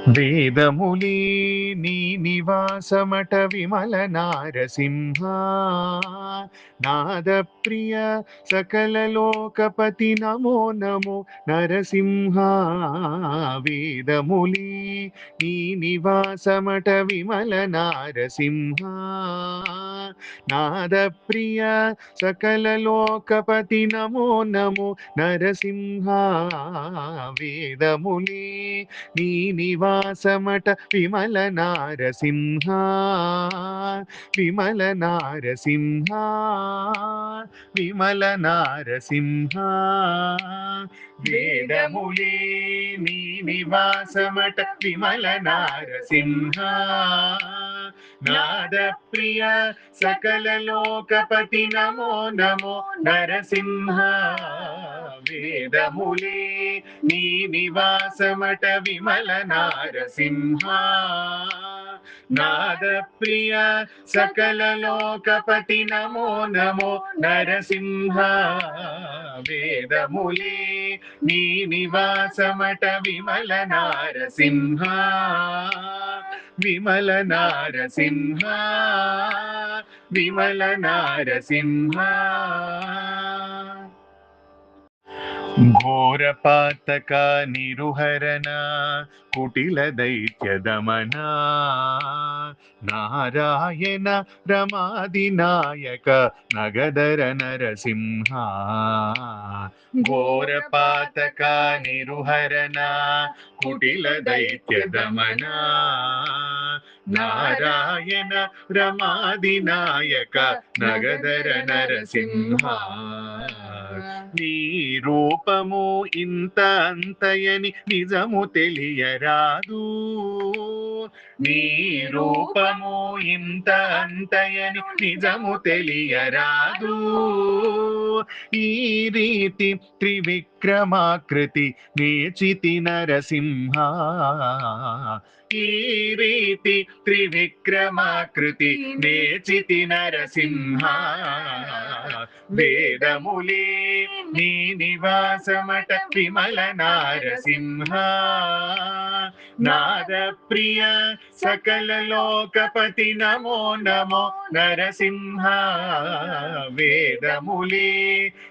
వేదములే నీ నివాసమట విమల నారసింహ నాద ప్రియ సకల లోకపతి నమో నమో నరసింహ వేదములే నీ నివాసమట విమల నారసింహ నాద ప్రియ సకల లోకపతి నమో నమో నరసింహ వేదములే నీ నివాసమట విమల నారసింహ విమల నారసింహ విమల నారసింహ వేదములే నీ నివాసమట విమల నారసింహ నాద ప్రియ సకల లోకపతి నమో నమో నరసింహ వేదములే నీ నివాసమట విమల నారసింహ నాద ప్రియ సకల లోకపతి నమో నమో నరసింహ వేదములే నీ నివాసమట విమల నారసింహ విమల నారసింహ విమల నారసింహ ఘోరపాతక నిరుహరణ కుటిల దైత్య దమన నారాయణ రమాదినాయక నగదర నరసింహ ఘోరపాతక నిరుహరణ కుటిల దైత్య దమన నారాయణ రమాదినాయక నగదర నరసింహ నీ రూపము ఇంత అంతయని నిజము తెలియరాదు నీ రూపము ఇంత అంతయని నిజము తెలియరాదు ఈ రీతి త్రివిక్రమాకృతి నేచితి నరసింహ ఈ రీతి త్రివిక్రమాకృతి నేచితి నరసింహ వేదములే నీ నివాసమట విమల నారసింహ నాద ప్రియ సకల లోకపతి నమో నమో నరసింహ వేదములే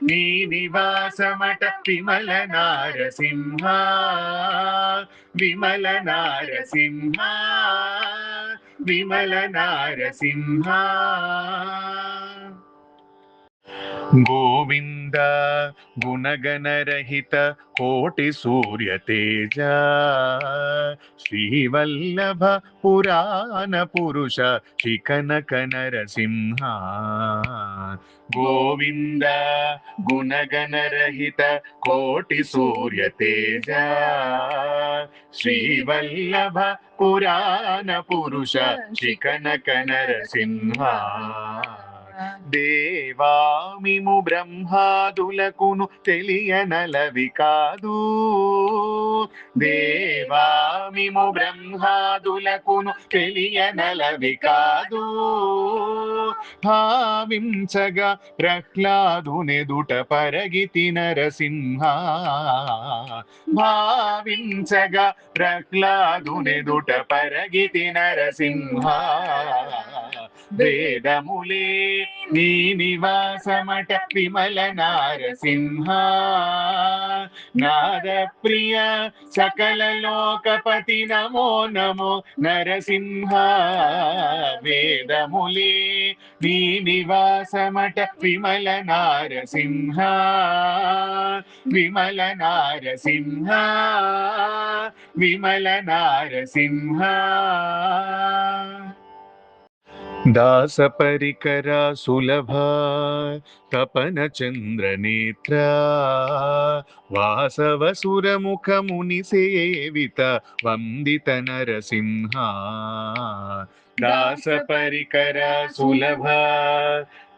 నీ నివాసమట విమల నారసింహ విమల నారసింహ విమల నారసింహ గోవింద గుణగణరహిత కోటి సూర్య తేజ శ్రీవల్లభ పురాణ పురుష శిఖనక నరసింహ గోవింద గుణగణరహిత కోటి సూర్య తేజ శ్రీవల్లభ పురాణ పురుష శిఖనక నరసింహ దేవామిము బ్రహ్మాదులకును తెలియనలవి కాదు దేవామిము బ్రహ్మాదులకును తెలియనలవి కాదు భావించగా ప్రహ్లాదునెదుట పరగితి నరసింహ భావించగా ప్రహ్లాదునెదుట పరగితి నరసింహ వేదములే నీ నివాసమట విమల నారసింహ నాద ప్రియ సకల లోకపతి నమో నమో నరసింహ వేదములే నీ నివాసమట విమల నారసింహ విమల నారసింహ విమల నారసింహ దాస పరికర సులభ తపన చంద్ర నేత్ర వాసవ సురముఖ ముని సేవిత వందిత నరసింహ దాస పరికర సులభ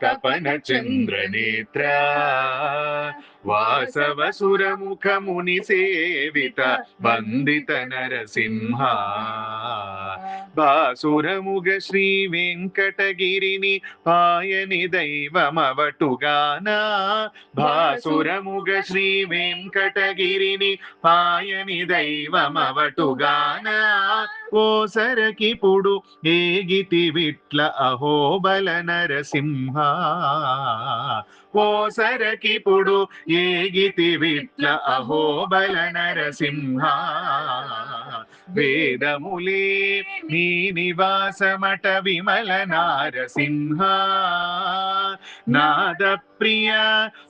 తపన చంద్ర నేత్ర వాసవ సురముఖ ముని సేవిత వందిత నరసింహ భాసురముగ శ్రీ వెంకటగిరిని పాయని దైవమవటుగానా భాసురముగ శ్రీ వెంకటగిరిని పాయని దైవమవటుగానా ఓ సరకిపుడు ఏగితి విట్ల అహోబల నరసింహ ఓ సరకిపుడు ఏగితి విట్ల అహోబల నరసింహ వేదములే నీ నివాసమట విమల నారసింహ నాద ప్రియ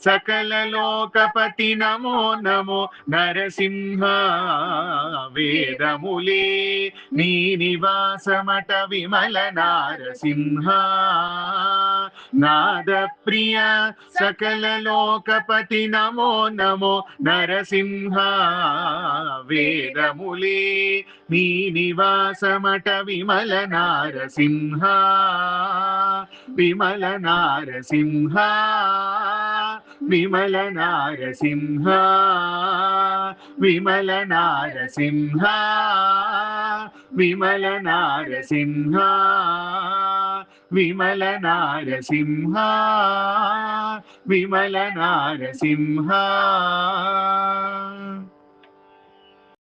సకల లోకపతి నమో నమో నరసింహ వేదములే నీ నివాసమట విమల నారసింహ నాద ప్రియ సకల లోకపతి నమో నమో నరసింహ వేదములే నీ నివాసమట విమల నారసింహ విమల నారసింహ విమల నారసింహ విమల నారసింహ విమల నారసింహ విమల నారసింహ విమల నారసింహ